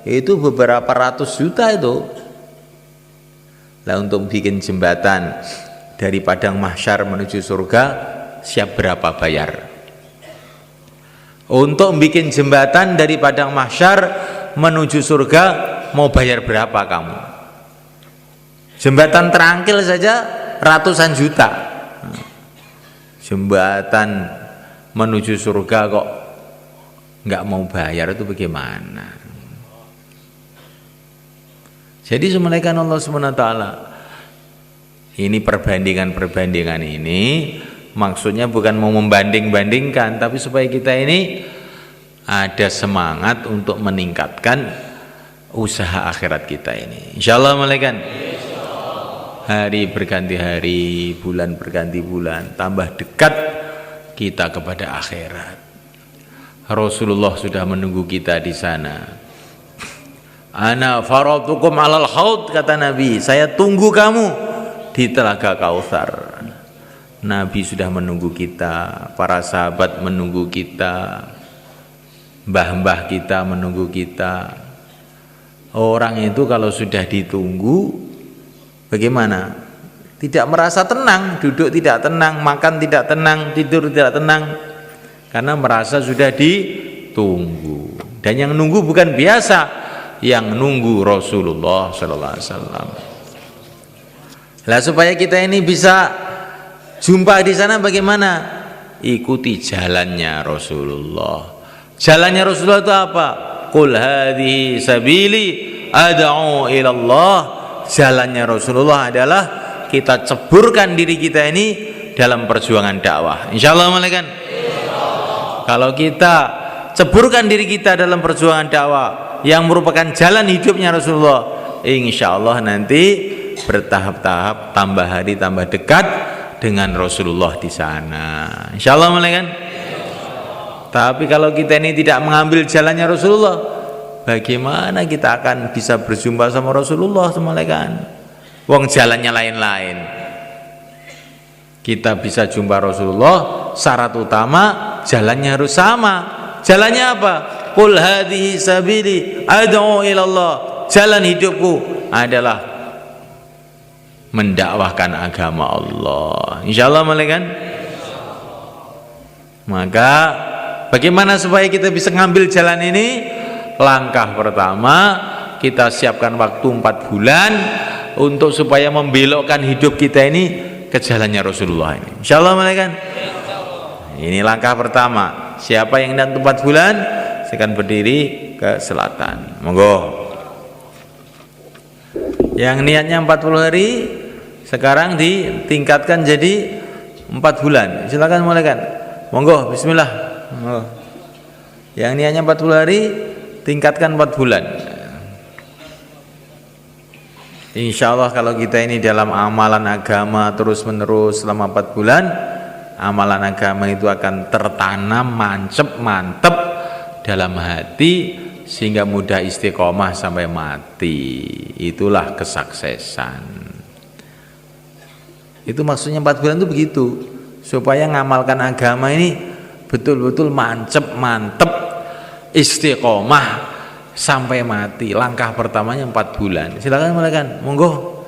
itu beberapa ratus juta itu. Lah untuk bikin jembatan dari padang mahsyar menuju surga siap berapa bayar? Untuk bikin jembatan dari padang mahsyar menuju surga mau bayar berapa kamu? Jembatan terangkil saja ratusan juta. Jembatan menuju surga kok nggak mau bayar, itu bagaimana? Jadi semulaikan Allah SWT, ini perbandingan ini maksudnya bukan mau membanding-bandingkan, tapi supaya kita ini ada semangat untuk meningkatkan usaha akhirat kita ini. Insyaallah malaikat. Hari berganti hari, bulan berganti bulan, tambah dekat kita kepada akhirat. Rasulullah sudah menunggu kita di sana. Ana faratukum alal haud, kata Nabi, saya tunggu kamu di telaga Kautsar. Nabi sudah menunggu kita, para sahabat menunggu kita, mbah-mbah kita menunggu kita. Orang itu kalau sudah ditunggu bagaimana? Tidak merasa tenang, duduk tidak tenang, makan tidak tenang, tidur tidak tenang, karena merasa sudah ditunggu. Dan yang nunggu bukan biasa, yang nunggu Rasulullah sallallahu alaihi wasallam. Lah supaya kita ini bisa Jumpa di sana bagaimana? Ikuti jalannya Rasulullah. Jalannya Rasulullah itu apa? Qul hadhihi sabili ad'u ila Allah. Jalannya Rasulullah adalah kita ceburkan diri kita ini dalam perjuangan dakwah. Insyaallah malaikat. Kalau kita ceburkan diri kita dalam perjuangan dakwah yang merupakan jalan hidupnya Rasulullah, insyaallah nanti bertahap-tahap, tambah hari tambah dekat dengan Rasulullah di sana. Insyaallah malaikat. Tapi kalau kita ini tidak mengambil jalannya Rasulullah, bagaimana kita akan bisa berjumpa sama Rasulullah malaikat? Wong jalannya lain-lain. Kita bisa jumpa Rasulullah, syarat utama jalannya harus sama. Jalannya apa? Qul hadhihi sabili ad'u ila Allah. Jalan hidupku adalah mendakwahkan agama Allah. Insyaallah malaikat. Maka bagaimana supaya kita bisa ngambil jalan ini? Langkah pertama, kita siapkan waktu 4 bulan untuk supaya membelokkan hidup kita ini ke jalannya Rasulullah ini. Insyaallah malaikat. Ini langkah pertama. Siapa yang datang 4 bulan, silakan berdiri ke selatan. Monggo. Yang niatnya 40 hari sekarang ditingkatkan jadi 4 bulan. Silakan malaikat. Monggo, bismillah. Monggo. Yang niatnya 40 hari tingkatkan 4 bulan. Insya Allah kalau kita ini dalam amalan agama terus menerus selama 4 bulan, amalan agama itu akan tertanam mantep dalam hati sehingga mudah istiqomah sampai mati. Itulah kesuksesan. Itu maksudnya 4 bulan itu begitu, supaya ngamalkan agama ini betul-betul mantep istiqomah sampai mati. Langkah pertamanya 4 bulan. Silakan malaikat, monggo.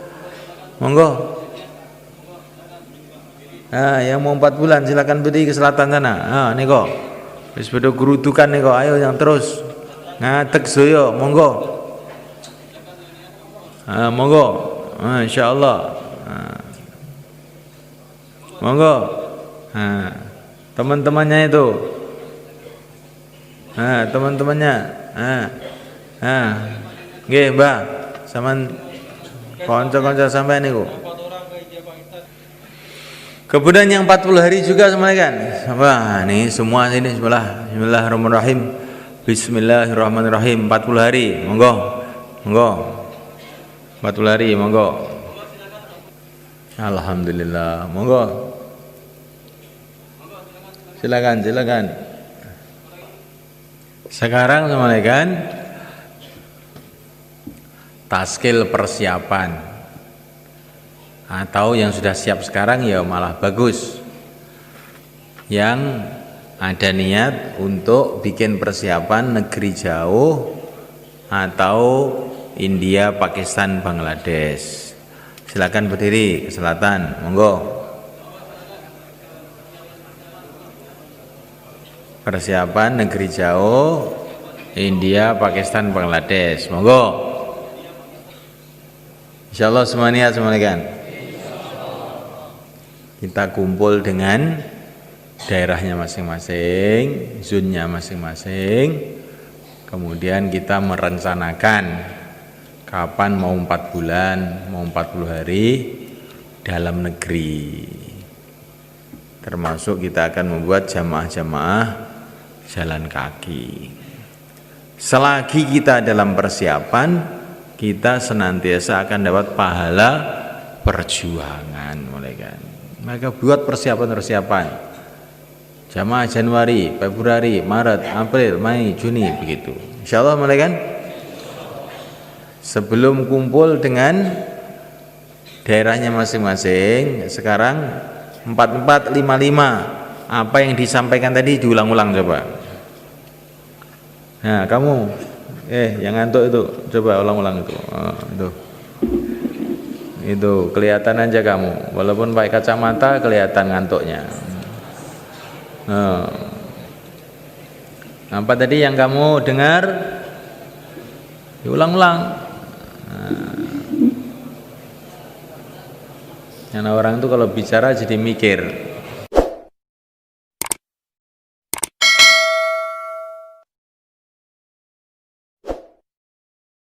Nah, yang mau 4 bulan silakan berdiri ke selatan sana. Ah, niko. Wis padha gerudukan niko. Ayo yang terus. Ngadeg soyo, monggo. Ah, monggo. Ah, insyaallah. Ah. Monggo. Ah, teman-temannya itu. Ah, teman-temannya. Nggih, Mbah. Saman kanca-kanca sampean niku. Kemudian yang 40 hari juga semuanya kan. Wah, nih semua sini sebelah. Bismillahirrahmanirrahim. Bismillahirrahmanirrahim. 40 hari, monggo. 40 hari, monggo. Alhamdulillah, monggo. Silakan. Sekarang semuanya kan taskil persiapan. Atau yang sudah siap sekarang ya malah bagus. Yang ada niat untuk bikin persiapan negeri jauh atau India, Pakistan, Bangladesh, silakan berdiri ke selatan, monggo. Persiapan negeri jauh India, Pakistan, Bangladesh, monggo. Insyaallah semua niat semuanya kan. Kita kumpul dengan daerahnya masing-masing, zonnya masing-masing. Kemudian kita merencanakan kapan mau 4 bulan, mau 40 hari dalam negeri. Termasuk kita akan membuat jamaah-jamaah jalan kaki. Selagi kita dalam persiapan, kita senantiasa akan dapat pahala perjuangan, malaikat. Maka buat persiapan-persiapan. Jamaah Januari, Februari, Maret, April, Mei, Juni, begitu. Insyaallah malaikat. Sebelum kumpul dengan daerahnya masing-masing, sekarang 4455. Apa yang disampaikan tadi diulang-ulang coba. Nah, kamu yang ngantuk itu coba ulang-ulang itu. Itu kelihatan aja kamu, walaupun pakai kacamata kelihatan ngantuknya. Apa tadi yang kamu dengar? Diulang-ulang. Karena orang itu kalau bicara jadi mikir.